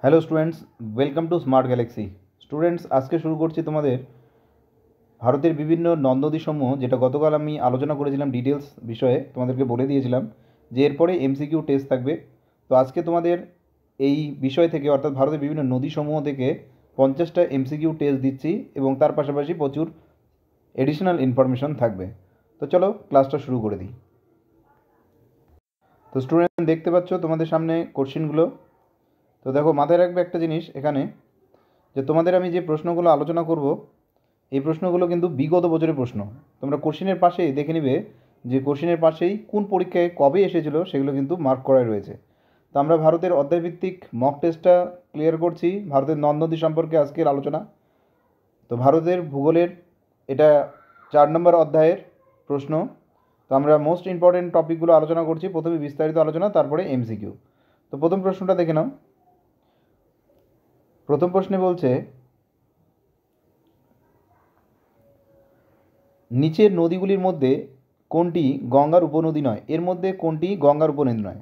Hello students, welcome to smart Galaxy. Students, আজকে শুরু করছি তোমাদের ভারতের বিভিন্ন নদ নদীসমূহ, যেটা গতকাল আমি আলোচনা করেছিলাম ডিটেলস বিষয়ে, তোমাদেরকে বলে দিয়েছিলাম যে এরপরে এমসিকিউ টেস্ট থাকবে। তো আজকে তোমাদের এই বিষয় থেকে, অর্থাৎ ভারতের বিভিন্ন নদীসমূহ থেকে 50টা এমসিকিউ টেস্ট দিচ্ছি এবং তার পাশাপাশি প্রচুর এডিশনাল ইনফরমেশন থাকবে। তো চলো ক্লাসটা শুরু করে দিই। তো স্টুডেন্ট, দেখতে পাচ্ছ তোমাদের সামনে কোশ্চেনগুলো। তো দেখো, মাথায় রাখবে একটা জিনিস এখানে, যে তোমাদের আমি যে প্রশ্নগুলো আলোচনা করব, এই প্রশ্নগুলো কিন্তু বিগত বছরের প্রশ্ন। তোমরা কোশ্চেনের পাশেই দেখে নিবে যে কোশ্চেনের পাশেই কোন পরীক্ষায় কবে এসেছিলো সেগুলো কিন্তু মার্ক করাই রয়েছে। তো আমরা ভারতের অধ্যায়ভিত্তিক মক টেস্টটা ক্লিয়ার করছি। ভারতের নদ নদী সম্পর্কে আজকের আলোচনা। তো ভারতের ভূগোলের এটা 4 নম্বর অধ্যায়ের প্রশ্ন। তো আমরা মোস্ট ইম্পর্টেন্ট টপিকগুলো আলোচনা করছি, প্রথমে বিস্তারিত আলোচনা, তারপরে এমসিকিউ। তো প্রথম প্রশ্নটা দেখে নাও। প্রথম প্রশ্নে বলছে, নিচের নদীগুলির মধ্যে কোনটি গঙ্গার উপনদী নয়? এর মধ্যে কোনটি গঙ্গার উপনদী নয়?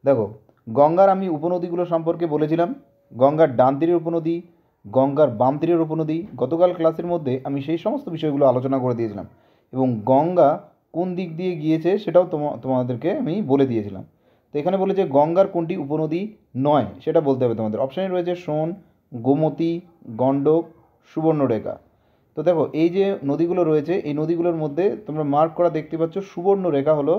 দেখো, গঙ্গার আমি উপনদীগুলো সম্পর্কে বলেছিলাম। গঙ্গার ডান তীরের উপনদী, গঙ্গার বাম তীরের উপনদী। গতকাল ক্লাসের মধ্যে আমি সেই সমস্ত বিষয়গুলো আলোচনা করে দিয়েছিলাম এবং গঙ্গা কোন দিক দিয়ে গিয়েছে সেটাও তোমাদেরকে আমি বলে দিয়েছিলাম। তো এখানে বলে যে গঙ্গার কোনটি উপনদী নয় সেটা বলতে হবে তোমাদের। অপশানে রয়েছে সোন, গোমতী, গণ্ডক, সুবর্ণরেখা। তো দেখো, এই যে নদীগুলো রয়েছে এই নদীগুলোর মধ্যে তোমরা মার্ক করা দেখতে পাচ্ছ সুবর্ণরেখা হলো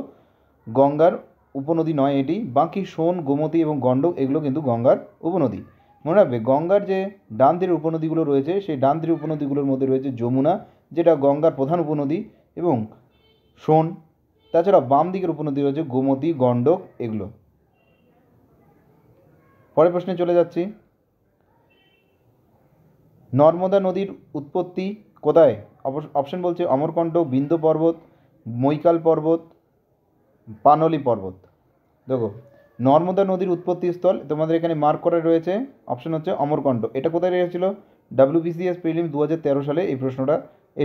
গঙ্গার উপনদী নয় এটি। বাকি সোন, গোমতী এবং গণ্ডক এগুলো কিন্তু গঙ্গার উপনদী। মনে রাখবে, গঙ্গার যে ডান তীরের উপনদীগুলো রয়েছে সেই ডান তীরের উপনদীগুলোর মধ্যে রয়েছে যমুনা, যেটা গঙ্গার প্রধান উপনদী, এবং সোন। তাছাড়া বাম দিকের উপনদী রয়েছে গোমতী, গণ্ডক এগুলো। পরের প্রশ্নে চলে যাচ্ছি। নর্মদা নদীর উৎপত্তি কোথায়? অপশন বলছে অমরকণ্টক, বিন্ধ্য পর্বত, মৈকাল পর্বত, পানলি পর্বত। দেখো, নর্মদা নদীর উৎপত্তি স্থল তোমাদের এখানে মার্ক করা রয়েছে। অপশন হচ্ছে অমরকণ্টক। এটা কোথায় এসেছিল? ডাব্লিউবিসিএস প্রিলিম 2013 সালে এই প্রশ্নটা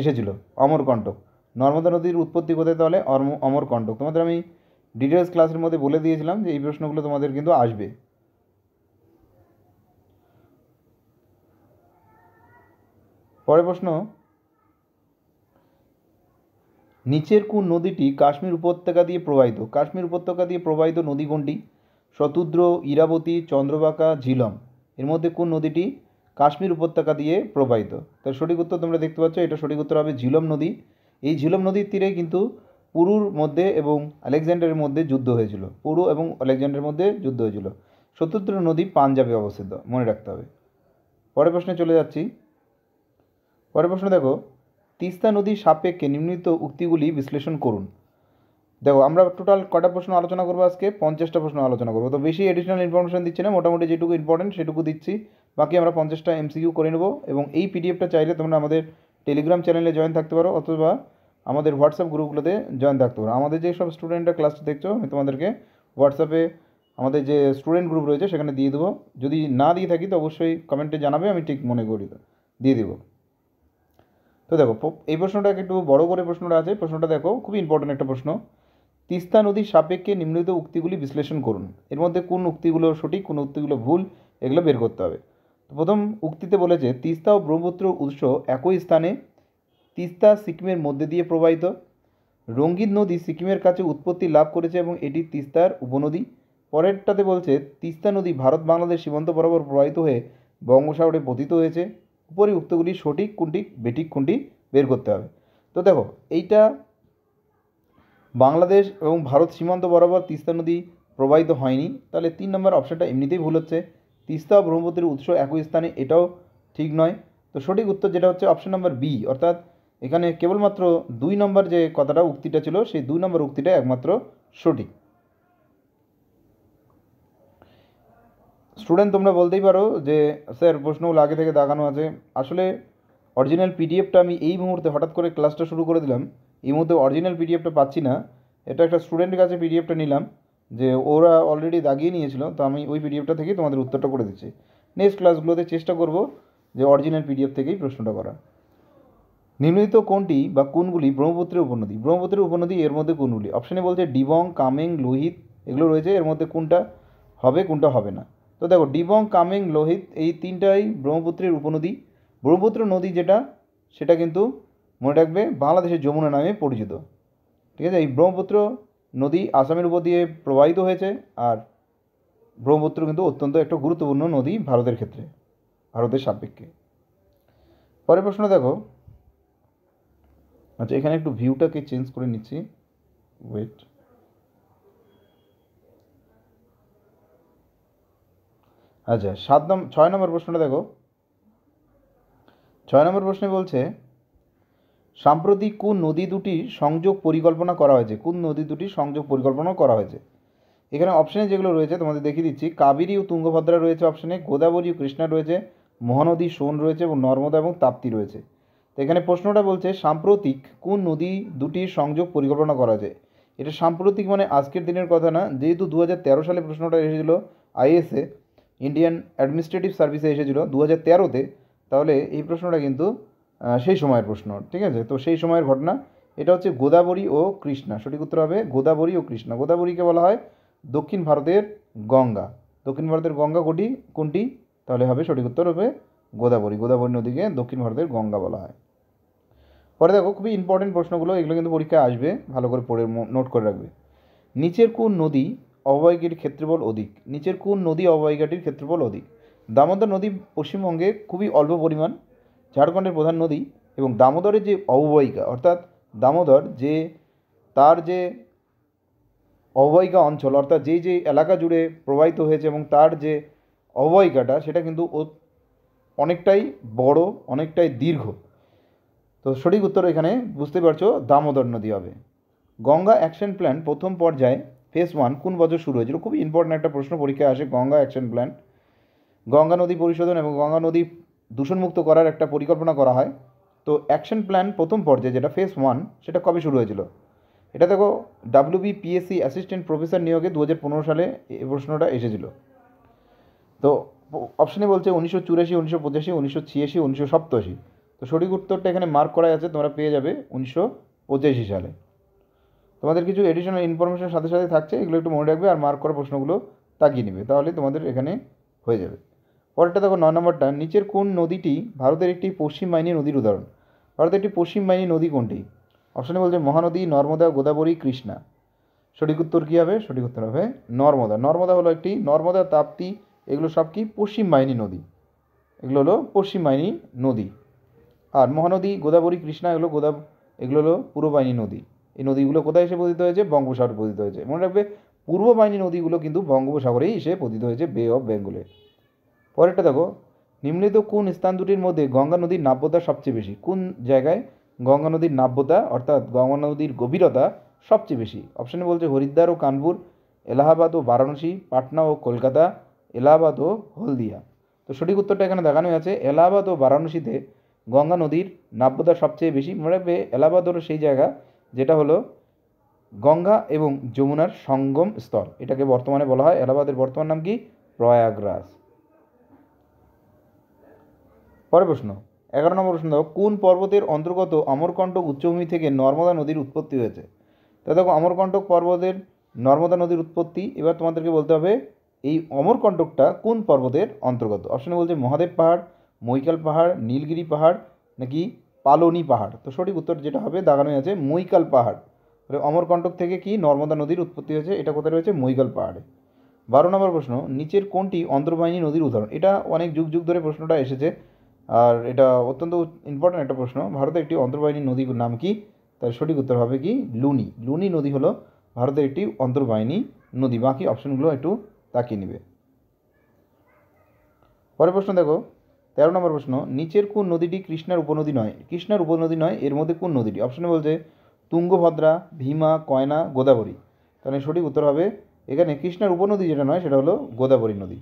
এসেছিল। অমরকণ্টক। নর্মদা নদীর উৎপত্তি কোথায় তাহলে? অমরকণ্টক। তোমাদের আমি ডিটেলস ক্লাসের মধ্যে বলে দিয়েছিলাম যে এই প্রশ্নগুলো তোমাদের কিন্তু আসবে। পরের প্রশ্ন, নিচের কোন নদীটি কাশ্মীর উপত্যকা দিয়ে প্রবাহিত? কাশ্মীর উপত্যকা দিয়ে প্রবাহিত নদী কোনটি? শতুদ্র, ইরাবতী, চন্দ্রভাগা, ঝিলম। এর মধ্যে কোন নদীটি কাশ্মীর উপত্যকা দিয়ে প্রবাহিত? তার সঠিক উত্তর তোমরা দেখতে পাচ্ছ, এটা সঠিক উত্তর হবে ঝিলম নদী। এই ঝিলম নদীর তীরে কিন্তু পুরুর মধ্যে এবং আলেকজান্ডারের মধ্যে যুদ্ধ হয়েছিল। পুরু এবং আলেকজান্ডারের মধ্যে যুদ্ধ হয়েছিল। শতুদ্র নদী পাঞ্জাবে অবস্থিত, মনে রাখতে হবে। পরের প্রশ্নে চলে যাচ্ছি। পরের প্রশ্ন দেখো, তিস্তা নদীর সাপেক্ষে নিম্নলিখিত উক্তিগুলি বিশ্লেষণ করুন। দেখো, আমরা টোটাল কটা প্রশ্ন আলোচনা করবো আজকে? 50টা প্রশ্ন আলোচনা করবো। তো বেশি এডিশনাল ইনফরমেশন দিচ্ছি না, মোটামুটি যেটুকু ইম্পর্টেন্ট সেটুকু দিচ্ছি। বাকি আমরা 50টা এমসিকিউ করে নেবো। এবং এই পিডিএফটা চাইলে তোমরা আমাদের টেলিগ্রাম চ্যানেলে জয়েন থাকতে পারো, অথবা আমাদের হোয়াটসঅ্যাপ গ্রুপগুলোতে জয়েন থাকতে পারো। আমাদের যে সব স্টুডেন্টরা ক্লাসটা দেখছো, আমি তোমাদেরকে হোয়াটসঅ্যাপে আমাদের যে স্টুডেন্ট গ্রুপ রয়েছে সেখানে দিয়ে দেবো। যদি না দিয়ে থাকি তো অবশ্যই কমেন্টে জানাবে, আমি ঠিক মনে করি দিয়ে দেবো। তো দেখো, এই প্রশ্নটা একটু বড় করে প্রশ্নটা আছে। প্রশ্নটা দেখো, খুবই ইম্পর্টেন্ট একটা প্রশ্ন। তিস্তা নদীর সাপেক্ষে নিম্নলিখিত উক্তিগুলি বিশ্লেষণ করুন। এর মধ্যে কোন উক্তিগুলো সঠিক, কোন উক্তিগুলো ভুল, এগুলো বের করতে হবে। তো প্রথম উক্তিতে বলেছে তিস্তা ও ব্রহ্মপুত্র উৎস একই স্থানে। তিস্তা সিকিমের মধ্যে দিয়ে প্রবাহিত। রঙ্গিত নদী সিকিমের কাছে উৎপত্তি লাভ করেছে এবং এটি তিস্তার উপনদী। পরেরটাতে বলছে তিস্তা নদী ভারত বাংলাদেশ সীমান্ত বরাবর প্রবাহিত হয়ে বঙ্গোপসাগরে পতিত হয়েছে। উপরি উক্তগুলি সঠিক কোনটি, বেঠিক কোনটি বের করতে হবে। তো দেখো, এইটা বাংলাদেশ এবং ভারত সীমান্ত বরাবর তিস্তা নদী প্রবাহিত হয়নি, তাহলে 3 নম্বর অপশানটা এমনিতেই ভুল হচ্ছে। তিস্তা ও ব্রহ্মপুত্রের উৎস একই স্থানে, এটাও ঠিক নয়। তো সঠিক উত্তর যেটা হচ্ছে অপশান নাম্বার বি, অর্থাৎ এখানে কেবলমাত্র 2 নম্বর যে কথাটা উক্তিটা ছিল সেই 2 নম্বর উক্তিটা একমাত্র সঠিক। স্টুডেন্ট, তোমরা বলতেই পারো যে স্যার প্রশ্নগুলো আগে থেকে দাগানো আছে। আসলে অরিজিনাল পিডিএফটা আমি এই মুহূর্তে হঠাৎ করে ক্লাসটা শুরু করে দিলাম, এই মুহূর্তে অরিজিনাল পিডিএফটা পাচ্ছি না। এটা একটা স্টুডেন্টের কাছে পিডিএফটা নিলাম, যে ওরা অলরেডি দাগিয়ে নিয়েছিল, তো আমি ওই পিডিএফটা থেকেই তোমাদের উত্তরটা করে দিচ্ছি। নেক্সট ক্লাসগুলোতে চেষ্টা করব যে অরিজিনাল পিডিএফ থেকেই প্রশ্নটা করা। নিম্নলিখিত কোনটি বা কোনগুলি ব্রহ্মপুত্রের উপনদী? ব্রহ্মপুত্রের উপনদী এর মধ্যে কোনগুলি? অপশানে বলছে ডিবং, কামেং, লোহিত এগুলো রয়েছে। এর মধ্যে কোনটা হবে, কোনটা হবে না? তো দেখো ডিবং, কামেং, লোহিত এই তিনটাই ব্রহ্মপুত্রের উপনদী। ব্রহ্মপুত্র নদী যেটা সেটা কিন্তু মনে রাখবে বাংলাদেশের যমুনা নামে পরিচিত। ঠিক আছে, এই ব্রহ্মপুত্র নদী আসামের উপর দিয়ে প্রবাহিত হয়েছে। আর ব্রহ্মপুত্র কিন্তু অত্যন্ত একটা গুরুত্বপূর্ণ নদী ভারতের ক্ষেত্রে, ভারতের সাপেক্ষে। পরের প্রশ্ন দেখো। আচ্ছা, এখানে একটু ভিউটাকে চেঞ্জ করে নিচ্ছি, ওয়েট। আচ্ছা, 6 নম্বর প্রশ্নটা দেখো। 6 নম্বর প্রশ্নে বলছে সাম্প্রতিক কোন নদী দুটির সংযোগ পরিকল্পনা করা হয়েছে? কোন নদী দুটির সংযোগ পরিকল্পনা করা হয়েছে? এখানে অপশানে যেগুলো রয়েছে তোমাদের দেখিয়ে দিচ্ছি। কাবেরী ও তুঙ্গভদ্রা রয়েছে অপশানে, গোদাবরী ও কৃষ্ণা রয়েছে, মহানদী সোন রয়েছে এবং নর্মদা এবং তাপ্তি রয়েছে। তো এখানে প্রশ্নটা বলছে সাম্প্রতিক কোন নদী দুটির সংযোগ পরিকল্পনা করা যায়। এটা সাম্প্রতিক মানে আজকের দিনের কথা না, যেহেতু 2013 সালে প্রশ্নটা এসেছিলো আইএসএ, ইন্ডিয়ান অ্যাডমিনিস্ট্রেটিভ সার্ভিসে এসেছিল 2013-তে, তাহলে এই প্রশ্নটা কিন্তু সেই সময়ের প্রশ্ন। ঠিক আছে, তো সেই সময়ের ঘটনা। এটা হচ্ছে গোদাবরী ও কৃষ্ণা। সঠিক উত্তর হবে গোদাবরী ও কৃষ্ণা। গোদাবরীকে বলা হয় দক্ষিণ ভারতের গঙ্গা। দক্ষিণ ভারতের গঙ্গা কোনটি? তাহলে হবে সঠিক উত্তর হবে গোদাবরী। গোদাবরী নদীকে দক্ষিণ ভারতের গঙ্গা বলা হয়। পরে দেখো, খুবই ইম্পর্টেন্ট প্রশ্নগুলো, এগুলো কিন্তু পরীক্ষায় আসবে, ভালো করে পড়ে নোট করে রাখবে। নিচের কোন নদী অববাহিকাটির ক্ষেত্রফল অধিক? নিচের কোন নদী অববাহিকাটির ক্ষেত্রফল অধিক? দামোদর নদী পশ্চিমবঙ্গে খুবই অল্প পরিমাণ, ঝাড়খণ্ডের প্রধান নদী। এবং দামোদরের যে অববাহিকা, অর্থাৎ দামোদর যে তার যে অববাহিকা অঞ্চল, অর্থাৎ যেই যে এলাকা জুড়ে প্রবাহিত হয়েছে এবং তার যে অববাহিকাটা, সেটা কিন্তু অনেকটাই বড়, অনেকটাই দীর্ঘ। তো সঠিক উত্তর এখানে বুঝতে পারছো দামোদর নদী হবে। গঙ্গা অ্যাকশন প্ল্যান প্রথম পর্যায়ে ফেজ 1 কোন বছর শুরু হয়েছিল? খুবই ইম্পর্ট্যান্ট একটা প্রশ্ন, পরীক্ষায় আসে। গঙ্গা অ্যাকশন প্ল্যান, গঙ্গা নদী পরিশোধন এবং গঙ্গা নদী দূষণমুক্ত করার একটা পরিকল্পনা করা হয়। তো অ্যাকশন প্ল্যান প্রথম পর্যায়ে যেটা ফেজ 1, সেটা কবে শুরু হয়েছিল? এটা দেখো WBPSC অ্যাসিস্ট্যান্ট প্রফেসর নিয়োগে 2015 সালে এই প্রশ্নটা এসেছিল। তো অপশানে বলছে 1984, 1985, 1986, 1987। তো সঠিক উত্তরটা এখানে মার্ক করা আছে, তোমরা পেয়ে যাবে 1985 সালে। তোমাদের কিছু এডিশনাল ইনফরমেশন সাথে সাথে থাকছে, এগুলো একটু মনে রাখবে আর মার্ক করা প্রশ্নগুলো তাকিয়ে নেবে, তাহলে তোমাদের এখানে হয়ে যাবে। পরেরটা দেখো 9 নম্বরটা। নিচের কোন নদীটি ভারতের একটি পশ্চিম বাহিনী নদীর উদাহরণ? ভারতের একটি পশ্চিম বাহিনী নদী কোনটি? অপশানে বলছে মহানদী, নর্মদা, গোদাবরী, কৃষ্ণা। সঠিক উত্তর কী হবে? সঠিক উত্তর হবে নর্মদা। নর্মদা হলো একটি, নর্মদা, তাপ্তি এগুলো সব কি পশ্চিম বাহিনী নদী, এগুলো হলো পশ্চিম বাহিনী নদী। আর মহানদী, গোদাবরী, কৃষ্ণা এগুলো হলো পূর্ব বাহিনী নদী। এই নদীগুলো কোথায় এসে পতিত হয়েছে? বঙ্গোপসাগরে পতিত হয়েছে। মনে রাখবে পূর্ব বাহিনী নদীগুলো কিন্তু বঙ্গোপসাগরেই এসে পতিত হয়েছে, বে অফ বেঙ্গলে। পরেরটা দেখো, নিম্নলিখিত কোন স্থান দুটির মধ্যে গঙ্গা নদীর নাব্যতা সবচেয়ে বেশি? কোন জায়গায় গঙ্গা নদীর নাব্যতা, অর্থাৎ গঙ্গা নদীর গভীরতা সবচেয়ে বেশি? অপশানে বলছে হরিদ্বার ও কানপুর, এলাহাবাদ ও বারাণসী, পাটনা ও কলকাতা, এলাহাবাদ ও হলদিয়া। তো সঠিক উত্তরটা এখানে দেখানো আছে, এলাহাবাদ ও বারাণসীতে গঙ্গা নদীর নাব্যতা সবচেয়ে বেশি। মনে রাখবে এলাহাবাদ হলো সেই জায়গা যেটা হলো গঙ্গা এবং যমুনার সঙ্গম স্থল। এটাকে বর্তমানে বলা হয়, এলাহাবাদের বর্তমান নাম কি? প্রয়াগরাজ। পরের প্রশ্ন 11 নম্বর প্রশ্ন দেখো, কোন পর্বতের অন্তর্গত অমরকণ্টক উচ্চভূমি থেকে নর্মদা নদীর উৎপত্তি হয়েছে? তা দেখো অমরকণ্টক পর্বতের নর্মদা নদীর উৎপত্তি, এবার তোমাদেরকে বলতে হবে এই অমরকণ্টকটা কোন পর্বতের অন্তর্গত। অপশনে বলছে মহাদেব পাহাড়, মৈকাল পাহাড়, নীলগিরি পাহাড় নাকি পালনি পাহাড়। তো সঠিক উত্তর যেটা হবে দাগানো আছে মৈকাল পাহাড়। তাহলে অমরকণ্টক থেকে কি নর্মদা নদীর উৎপত্তি হয়েছে, এটা কোথায় রয়েছে? মৈকাল পাহাড়ে। 12 নম্বর প্রশ্ন, নিচের কোনটি অন্তর্বাহিনী নদীর উদাহরণ? এটা অনেক যুগ যুগ ধরে প্রশ্নটা এসেছে আর এটা অত্যন্ত ইম্পর্ট্যান্ট একটা প্রশ্ন। ভারতের একটি অন্তর্বাহিনী নদীর নাম কি? তার সঠিক উত্তর হবে কি? লুনি। লুনি নদী হলো ভারতের একটি অন্তর্বাহিনী নদী। বাকি অপশনগুলো একটু তাকিয়ে নেবে। পরের প্রশ্ন দেখো 13 নম্বর প্রশ্ন, নিচের কোন নদীটি কৃষ্ণার উপনদী নয়? কৃষ্ণার উপনদী নয়, এর মধ্যে কোন নদীটি? অপশনে বলছে তুঙ্গভদ্রা, ভীমা, কয়না, গোদাবরী। তাহলে সঠিক উত্তর হবে এখানে কৃষ্ণার উপনদী যেটা নয় সেটা হলো গোদাবরী নদী।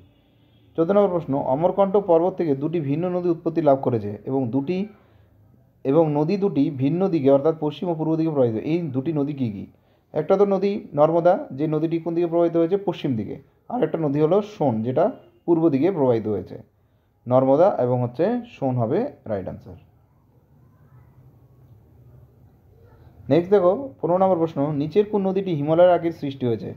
14 নম্বর প্রশ্ন, অমরকণ্টক পর্বত থেকে দুটি ভিন্ন নদী উৎপত্তি লাভ করেছে এবং নদী দুটি ভিন্ন দিকে অর্থাৎ পশ্চিম ও পূর্ব দিকে প্রবাহিত। এই দুটি নদী কী কী? একটা তো নদী নর্মদা, যে নদীটি কোন দিকে প্রবাহিত হয়েছে? পশ্চিম দিকে। আর একটা নদী হলো সোন, যেটা পূর্ব দিকে প্রবাহিত হয়েছে। নর্মদা এবং হচ্ছে সোন হবে রাইট অ্যান্সার। নেক্সট দেখো 15 নম্বর প্রশ্ন, নিচের কোন নদীটি হিমালয়ের আগের সৃষ্টি হয়েছে?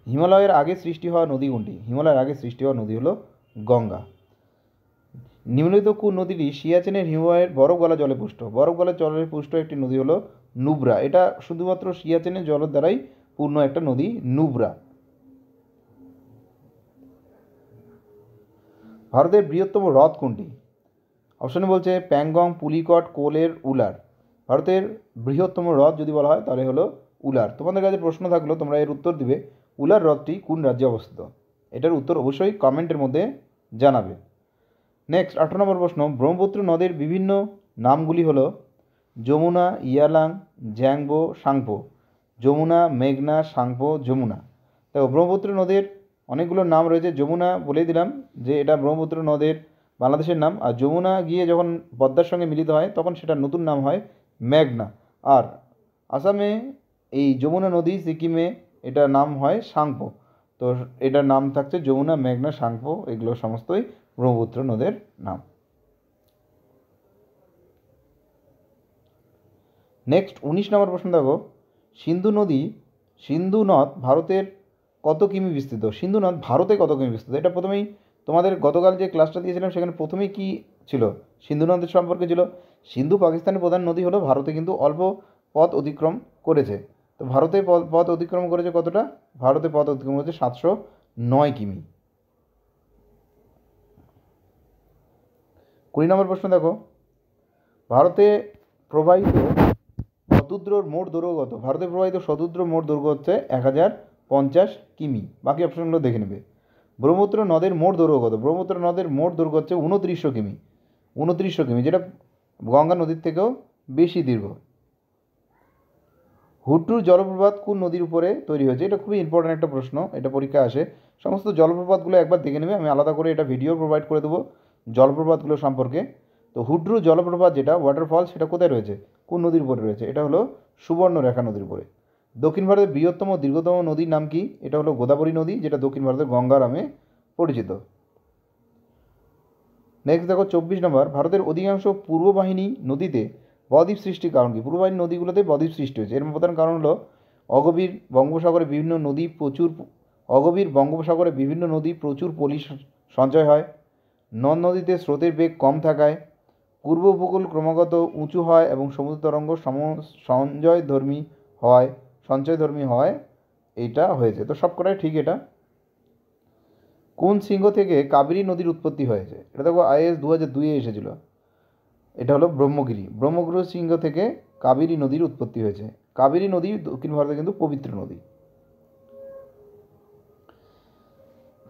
হিমালয়ের আগে সৃষ্টি হওয়া নদী কোনটি? হিমালয়ের আগে সৃষ্টি হওয়া নদী হলো গঙ্গা। নিম্নলিখিত কোন নদীটি সিয়াচেনের হিমবাহের বরফ গলা জলে পুষ্ট? বরফ গলা জলে পুষ্ট একটি নদী হলো নুব্রা। এটা শুধুমাত্র সিয়াচেনের জলের দ্বারাই পূর্ণ একটা নদী, নুব্রা। ভারতের বৃহত্তম হ্রদ কোনটি? অপশনে বলছে প্যাংগং, পুলিকট, কোলের, উলার। ভারতের বৃহত্তম হ্রদ যদি বলা হয় তাহলে হলো উলার। তোমাদের কাছে প্রশ্ন থাকলো, তোমরা এর উত্তর দিবে উলার হ্রদটি কোন রাজ্যে অবস্থিত? এটার উত্তর অবশ্যই কমেন্টের মধ্যে জানাবে। নেক্সট 18 নম্বর প্রশ্ন, ব্রহ্মপুত্র নদের বিভিন্ন নামগুলি হলো যমুনা, ইয়ালাং, জ্যাংবো, সাংপো। যমুনা, মেঘনা, সাংপো, যমুনা। দেখো ব্রহ্মপুত্র নদের অনেকগুলো নাম রয়েছে। যমুনা বলেই দিলাম যে এটা ব্রহ্মপুত্র নদের বাংলাদেশের নাম, আর যমুনা গিয়ে যখন পদ্মার সঙ্গে মিলিত হয় তখন সেটা নতুন নাম হয় মেঘনা। আর আসামে এই যমুনা নদী, সিকিমে এটার নাম হয় সাংপো। তো এটার নাম থাকছে যমুনা, মেঘনা, সাংপো, এগুলো সমস্তই ব্রহ্মপুত্র নদের নাম। নেক্সট 19 নম্বর প্রশ্ন দেখো, সিন্ধু নদ ভারতের কত কিমি বিস্তৃত? সিন্ধু নদ ভারতে কত কিমি বিস্তৃত? এটা প্রথমেই তোমাদের গতকাল যে ক্লাসটা দিয়েছিলাম সেখানে প্রথমেই কি ছিল? সিন্ধু নদের সম্পর্কে ছিল। সিন্ধু পাকিস্তানের প্রধান নদী হলো, ভারতে কিন্তু অল্প পথ অতিক্রম করেছে। তো ভারতে পথ অতিক্রম করেছে কতটা? ভারতে পথ অতিক্রম করেছে 709 কিমি। 20 নম্বর প্রশ্ন দেখো, ভারতে প্রবাহিত শতদ্রুর মোট দৈর্ঘ্য কত? ভারতে প্রবাহিত শতদ্রুর মোট দৈর্ঘ্য হচ্ছে 1050 কিমি। বাকি অপশনগুলো দেখে নেবে। ব্রহ্মপুত্র নদের মোট দৈর্ঘ্য কত? ব্রহ্মপুত্র নদের মোট দৈর্ঘ্য হচ্ছে 2900 কিমি। 2900 কিমি, যেটা গঙ্গা নদীর থেকেও বেশি দীর্ঘ। হুড্রু জলপ্রপাত কোন নদীর উপরে তৈরি হয়েছে? এটা খুবই ইম্পর্ট্যান্ট একটা প্রশ্ন, এটা পরীক্ষায় আসে। সমস্ত জলপ্রপাতগুলো একবার দেখে নেবে, আমি আলাদা করে এটা ভিডিও প্রোভাইড করে দেবো জলপ্রপাতগুলো সম্পর্কে। তো হুড্রু জলপ্রপাত যেটা ওয়াটারফল, সেটা কোথায় রয়েছে, কোন নদীর উপরে রয়েছে? এটা হলো সুবর্ণরেখা নদীর উপরে। দক্ষিণ ভারতের বৃহত্তম দীর্ঘতম নদীর নাম কি? এটা হলো গোদাবরী নদী, যেটা দক্ষিণ ভারতের গঙ্গা নামে পরিচিত। নেক্সট দেখো 24 নম্বর, ভারতের অধিকাংশ পূর্ববাহিনী নদীতে বদ্বীপ সৃষ্টির কারণ কি? পূর্ববাহিনী নদীগুলোতে বদ্বীপ সৃষ্টি হয়েছে। এর প্রধান কারণ হলো অগভীর বঙ্গোপসাগরে বিভিন্ন নদী প্রচুর পলি সঞ্চয় হয়। নদ নদীতে স্রোতের বেগ কম থাকায়, পূর্ব উপকূল ক্রমাগত উঁচু হয় এবং সমুদ্র তরঙ্গ সঞ্চয়ধর্মী হয়, এইটা হয়েছে। তো সবকটাই ঠিক। এটা কোন শৃঙ্গ থেকে কাবেরী নদীর উৎপত্তি হয়েছে? এটা দেখো IAS 2002-এ এসেছিল। এটা হলো ব্রহ্মগিরি শৃঙ্গ থেকে কাবেরী নদীর উৎপত্তি হয়েছে। কাবেরী নদী দক্ষিণ ভারতে কিন্তু পবিত্র নদী।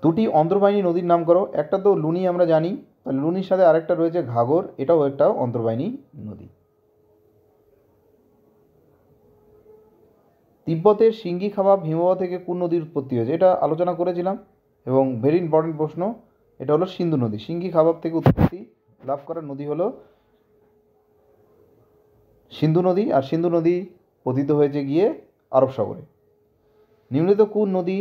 দুটি অন্তর্বাহিনী নদীর নাম করো। একটা তো লুনি আমরা জানি, তাহলে লুনির সাথে আরেকটা রয়েছে ঘাঘর, এটাও একটা অন্তর্বাহিনী নদী। তিব্বতের সিঙ্গি খাবাব হিমবাহ থেকে কোন নদীর উৎপত্তি হয়েছে? এটা আলোচনা করেছিলাম এবং ভেরি ইম্পর্টেন্ট প্রশ্ন। এটা হলো সিন্ধু নদী। সিঙ্গি খাবাব থেকে উৎপত্তি লাভ করা নদী হলো সিন্ধু নদী, আর সিন্ধু নদী পতিত হয়েছে গিয়ে আরব সাগরে। নিম্নলিখিত কোন নদী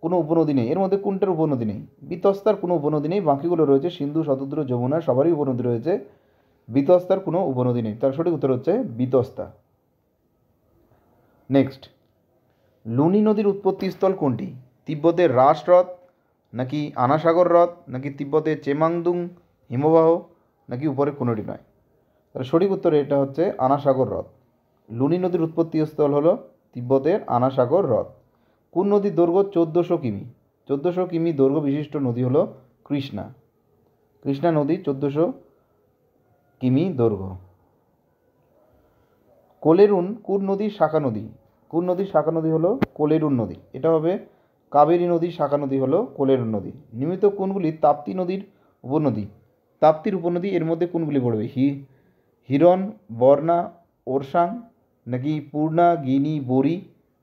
কোনো উপনদী নেই? এর মধ্যে কোনটার উপনদী নেই? বিতস্তার কোনো উপনদী নেই, বাকিগুলো রয়েছে সিন্ধু, শতদ্রু, যমুনা, সবারই উপনদী রয়েছে। বিতস্তার কোনো উপনদী নেই, তার সঠিক উত্তর হচ্ছে বিতস্তা। নেক্সট, লুনি নদীর উৎপত্তিস্থল কোনটি? তিব্বতের রাস হ্রদ, নাকি আনাসাগর হ্রদ, নাকি তিব্বতের চেমাংদুং হিমবাহ, নাকি উপরে কোনোটি নয়? তাহলে সঠিক উত্তর এটা হচ্ছে আনাসাগর হ্রদ। লুনি নদীর উৎপত্তিস্থল হলো তিব্বতের আনাসাগর হ্রদ। কোন নদীর দৈর্ঘ্য 1400 কিমি? 1400 কিমি দৈর্ঘ্য বিশিষ্ট নদী হলো কৃষ্ণা। কৃষ্ণা নদী 1400 কিমি দৈর্ঘ্য। কোলেরুন কোন নদীর শাখা নদী? কোন নদীর শাখা নদী হলো কোলেরুন নদী। এটা হবে কাবেরী নদীর শাখা নদী হলো কোলেরুন নদী। নিম্নলিখিত কোনগুলি তাপ্তি নদীর উপনদী? তাপ্তির উপনদী এর মধ্যে কোনগুলি পড়বে? হিরণ, বর্ণা, ওরসাং, নাকি পূর্ণা, গিনি, বরি,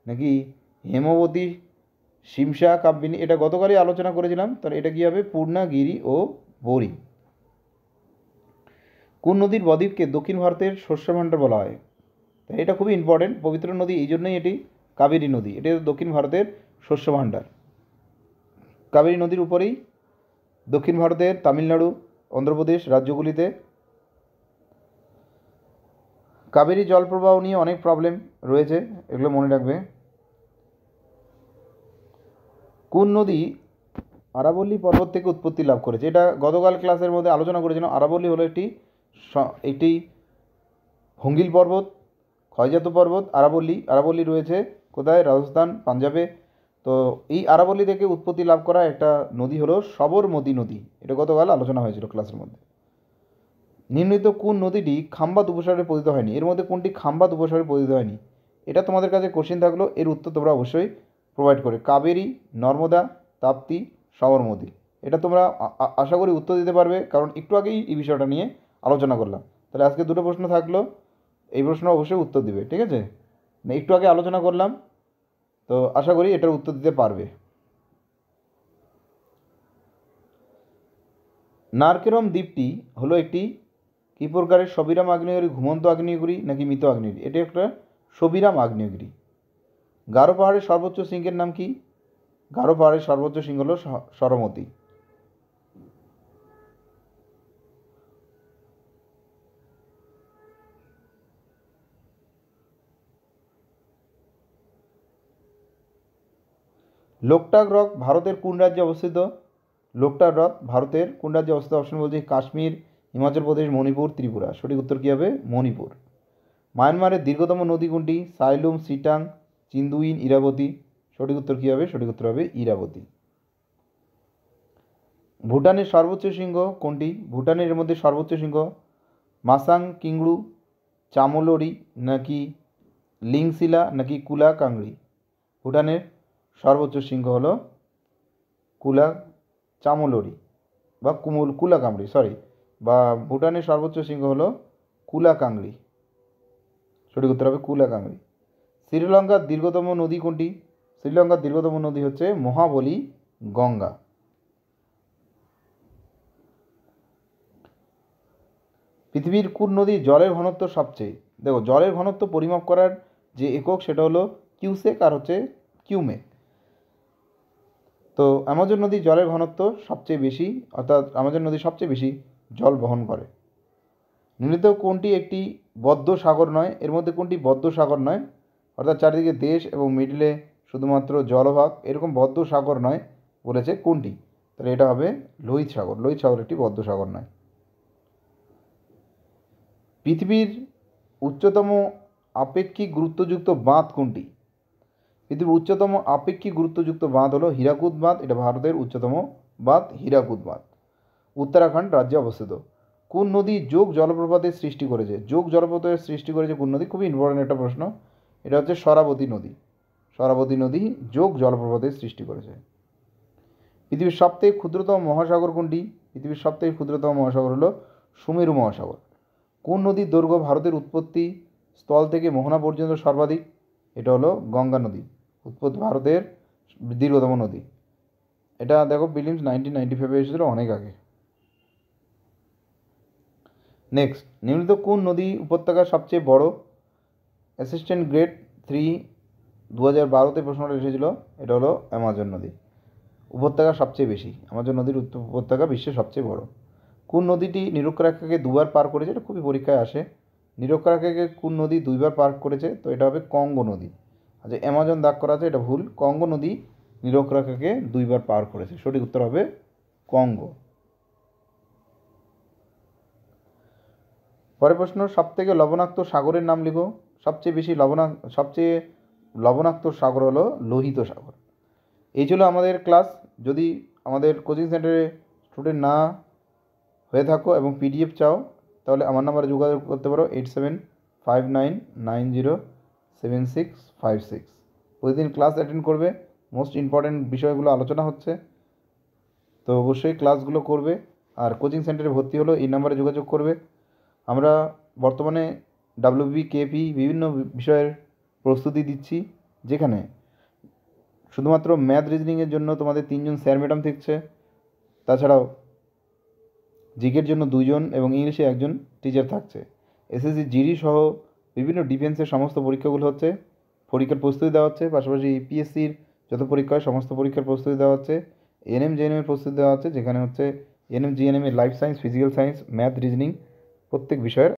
নাকি হেমবতী, শিমসা, কাব্যিনী? এটা গতকালই আলোচনা করেছিলাম, তাহলে এটা কী হবে? পূর্ণা, গিরি ও বরি। কোন নদীর বদ্বীপকে দক্ষিণ ভারতের শস্য ভাণ্ডার বলা হয়? তাই এটা খুবই ইম্পর্টেন্ট, পবিত্র নদী, এই জন্যই এটি কাবেরী নদী। এটি দক্ষিণ ভারতের শস্য ভাণ্ডার। কাবেরী নদীর উপরেই দক্ষিণ ভারতের তামিলনাড়ু, অন্ধ্রপ্রদেশ রাজ্যগুলিতে কাবেরী জলপ্রবাহ নিয়ে অনেক প্রবলেম রয়েছে, এগুলো মনে রাখবে। কোন নদী আরাবল্লী পর্বত থেকে উৎপত্তি লাভ করেছে? এটা গতকাল ক্লাসের মধ্যে আলোচনা করেছিলাম। আরাবল্লী হলো একটি হুঙ্গিল পর্বত, ক্ষয়জাত পর্বত। আরাবল্লী রয়েছে কোথায়? রাজস্থান, পাঞ্জাবে। তো এই আরাবল্লী থেকে উৎপত্তি লাভ করা একটা নদী হলো সবরমতী নদী। এটা গতকাল আলোচনা হয়েছিল ক্লাসের মধ্যে। নিম্নলিখিত কোন নদীটি খাম্বাত উপসাগরে পতিত হয়নি? এর মধ্যে কোনটি খাম্বাত উপসাগরে পতিত হয়নি? এটা তোমাদের কাছে কোশ্চেন থাকলো, এর উত্তর তোমরা অবশ্যই প্রোভাইড করে। কাবেরী, নর্মদা, তাপ্তি, সবরমতী। এটা তোমরা আশা করি উত্তর দিতে পারবে, কারণ একটু আগেই এই বিষয়টা নিয়ে আলোচনা করলাম। তাহলে আজকে দুটো প্রশ্ন থাকলো, এই প্রশ্ন অবশ্যই উত্তর দিবে, ঠিক আছে? একটু আগে আলোচনা করলাম, তো আশা করি এটার উত্তর দিতে পারবে। নারকেরম দ্বীপটি হলো একটি কী প্রকারের? সবিরাম আগ্নেয়গিরি, ঘুমন্ত আগ্নেয়গিরি নাকি মৃত আগ্নেয়গিরি? এটি একটা সবিরাম আগ্নেয়গিরি। গারো পাহাড়ের সর্বোচ্চ শৃঙ্গের নাম কি? গারো পাহাড়ের সর্বোচ্চ শৃঙ্গ হল সরমতী। লোকটাক হ্রদ ভারতের কোন রাজ্যে অবস্থিত? লোকটাক হ্রদ ভারতের কোন রাজ্যে অবস্থিত? অপশন বলছি কাশ্মীর, হিমাচল প্রদেশ, মণিপুর, ত্রিপুরা। সঠিক উত্তর কী হবে? মণিপুর। মায়ানমারের দীর্ঘতম নদী কোনটি? সাইলুম, সিটাং, চিন্দুইন, ইরাবতী। সঠিক উত্তর কী হবে? সঠিক উত্তর হবে ইরাবতী। ভুটানের সর্বোচ্চ শৃঙ্গ কোনটি? ভুটানের মধ্যে সর্বোচ্চ শৃঙ্গ মাসাং কিংড়ু, চামোলরি নাকি লিংশিলা নাকি কুলা কাংড়ি? ভুটানের সর্বোচ্চ শৃঙ্গ হলো চামোলরি বা কুলা কাংড়ি, বা ভুটানের সর্বোচ্চ শৃঙ্গ হলো কুলা কাংড়ি। সঠিক উত্তর হবে কুলা কাংড়ি। শ্রীলঙ্কার দীর্ঘতম নদী কোনটি? শ্রীলঙ্কার দীর্ঘতম নদী হচ্ছে মহাবলী গঙ্গা। পৃথিবীর কোন নদীর জলের ঘনত্ব সবচেয়ে? দেখো, জলের ঘনত্ব পরিমাপ করার যে একক সেটা হলো কিউসেক আর হচ্ছে কিউমেক। তো অ্যামাজন নদীর জলের ঘনত্ব সবচেয়ে বেশি, অর্থাৎ অ্যামাজন নদী সবচেয়ে বেশি জল বহন করে। নিম্নলিখিত কোনটি একটি বদ্ধ সাগর নয়? এর মধ্যে কোনটি বদ্ধ সাগর নয়? অর্থাৎ চারিদিকে দেশ এবং মিডলে শুধুমাত্র জলভাগ, এরকম বদ্ধ সাগর নয় বলেছে কোনটি? তাহলে এটা হবে লোহিত সাগর। লোহিত সাগর একটি বদ্ধ সাগর নয়। পৃথিবীর উচ্চতম আপেক্ষিক গুরুত্বযুক্ত বাঁধ কোনটি? পৃথিবীর উচ্চতম আপেক্ষিক গুরুত্বযুক্ত বাঁধ হলো হীরাকুদ বাঁধ। এটা ভারতের উচ্চতম বাঁধ হীরাকুদ বাঁধ। উত্তরাখণ্ড রাজ্যে অবস্থিত। কোন নদী যোগ জলপ্রপাতের সৃষ্টি করেছে? যোগ জলপ্রপাতের সৃষ্টি করেছে কোন নদী? খুবই ইম্পর্টেন্ট একটা প্রশ্ন। এটা হচ্ছে শরাবতী নদী। শরাবতী নদী যোগ জলপ্রপাতের সৃষ্টি করেছে। পৃথিবীর সবথেকে ক্ষুদ্রতম মহাসাগর কোনটি? পৃথিবীর সবথেকে ক্ষুদ্রতম মহাসাগর হলো সুমেরু মহাসাগর। কোন নদীর দৈর্ঘ্য ভারতের উৎপত্তি স্থল থেকে মোহনা পর্যন্ত সর্বাধিক? এটা হলো গঙ্গা নদী। ভারতের দীর্ঘতম নদী। এটা দেখো প্রিলিমস 1995 এসেছিল, অনেক আগে। নেক্সট, নিম্নলিখিত কোন নদী উপত্যকা সবচেয়ে বড়? অ্যাসিস্ট্যান্ট গ্রেড 3 2012-তে প্রশ্নটা এসেছিল। এটা হলো অ্যামাজন নদী। উপত্যকা সবচেয়ে বেশি, অ্যামাজন নদীর উপত্যকা বিশ্বের সবচেয়ে বড়। কোন নদীটি নিরক্ষরেখাকে দুবার পার করেছে? এটা খুবই পরীক্ষায় আসে। নিরক্ষরেখাকে কোন নদী দুইবার পার করেছে? তো এটা হবে কঙ্গো নদী। আচ্ছা, অ্যামাজন দাগ করা আছে, এটা ভুল। কঙ্গো নদী নিরক্ষরেখাকে দুইবার পার করেছে। সঠিক উত্তর হবে কঙ্গো। পরের প্রশ্ন, সবথেকে লবণাক্ত সাগরের নাম লিখো। সবচেয়ে লবণাক্ত সাগর হলো লোহিত সাগর। এই ছিল আমাদের ক্লাস। যদি আমাদের কোচিং সেন্টারে স্টুডেন্ট না হয়ে থাকো এবং পিডিএফ চাও, তাহলে আমার নাম্বারে যোগাযোগ করতে পারো 8759907656। প্রতিদিন ক্লাস অ্যাটেন্ড করবে, মোস্ট ইম্পর্ট্যান্ট বিষয়গুলো আলোচনা হচ্ছে, তো অবশ্যই ক্লাসগুলো করবে। আর কোচিং সেন্টারে ভর্তি হলো এই নাম্বারে যোগাযোগ করবে। আমরা বর্তমানে ডাব্লিউবি, কেপি বিভিন্ন বিষয়ের প্রস্তুতি দিচ্ছি, যেখানে শুধুমাত্র ম্যাথ রিজনিংয়ের জন্য তোমাদের 3 জন স্যার ম্যাডাম থাকছে, তাছাড়াও জিকের জন্য 2 জন এবং ইংলিশে 1 জন টিচার থাকছে। এসএসসি জিডি সহ বিভিন্ন ডিফেন্সের সমস্ত পরীক্ষাগুলো হচ্ছে, পরীক্ষার প্রস্তুতি দেওয়া হচ্ছে। পাশাপাশি ইপিএসসির যত পরীক্ষা হয় সমস্ত পরীক্ষার প্রস্তুতি দেওয়া হচ্ছে। এনএম জেএনএমের প্রস্তুতি দেওয়া হচ্ছে, যেখানে হচ্ছে এনএম জিএনএমের life science, physical science, math, reasoning প্রত্যেক বিষয়ের